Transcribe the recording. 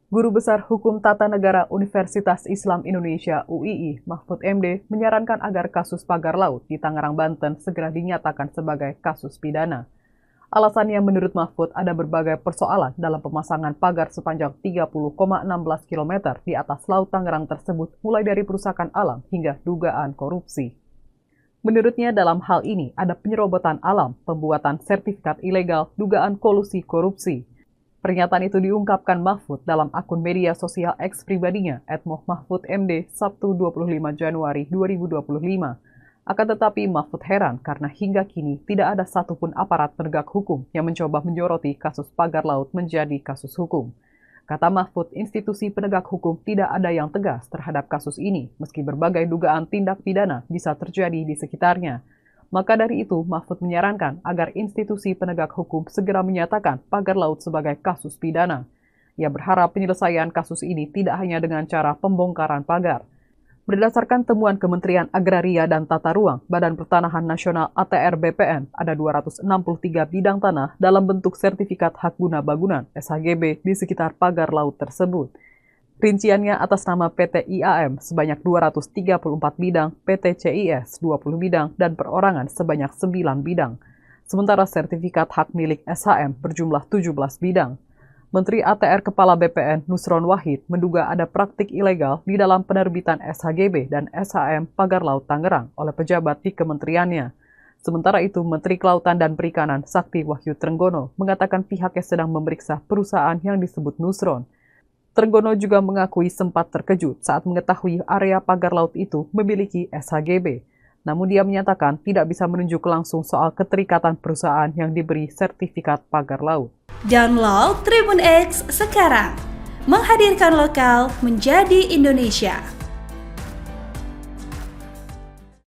Guru Besar Hukum Tata Negara Universitas Islam Indonesia (UII), Mahfud MD, menyarankan agar kasus pagar laut di Tangerang, Banten segera dinyatakan sebagai kasus pidana. Alasannya menurut Mahfud ada berbagai persoalan dalam pemasangan pagar sepanjang 30,16 km di atas Laut Tangerang tersebut, mulai dari perusakan alam hingga dugaan korupsi. Menurutnya dalam hal ini ada penyerobotan alam, pembuatan sertifikat ilegal, dugaan kolusi korupsi. Pernyataan itu diungkapkan Mahfud dalam akun media sosial X pribadinya @mohmahfudmd Sabtu 25 Januari 2025. Akan tetapi Mahfud heran karena hingga kini tidak ada satupun aparat penegak hukum yang mencoba menyoroti kasus pagar laut menjadi kasus hukum. Kata Mahfud, institusi penegak hukum tidak ada yang tegas terhadap kasus ini, meski berbagai dugaan tindak pidana bisa terjadi di sekitarnya. Maka dari itu, Mahfud menyarankan agar institusi penegak hukum segera menyatakan pagar laut sebagai kasus pidana. Ia berharap penyelesaian kasus ini tidak hanya dengan cara pembongkaran pagar. Berdasarkan temuan Kementerian Agraria dan Tata Ruang, Badan Pertanahan Nasional ATR BPN, ada 263 bidang tanah dalam bentuk sertifikat hak guna bangunan (SHGB) di sekitar pagar laut tersebut. Rinciannya atas nama PT IAM sebanyak 234 bidang, PT CIS 20 bidang, dan perorangan sebanyak 9 bidang. Sementara sertifikat hak milik SHM berjumlah 17 bidang. Menteri ATR Kepala BPN Nusron Wahid menduga ada praktik ilegal di dalam penerbitan SHGB dan SHM pagar laut Tangerang oleh pejabat di kementeriannya. Sementara itu, Menteri Kelautan dan Perikanan Sakti Wahyu Trenggono mengatakan pihaknya sedang memeriksa perusahaan yang disebut Nusron. Trenggono juga mengakui sempat terkejut saat mengetahui area pagar laut itu memiliki SHGB. Namun dia menyatakan tidak bisa menunjuk langsung soal keterikatan perusahaan yang diberi sertifikat pagar laut. Download Tribun X sekarang, menghadirkan lokal menjadi Indonesia.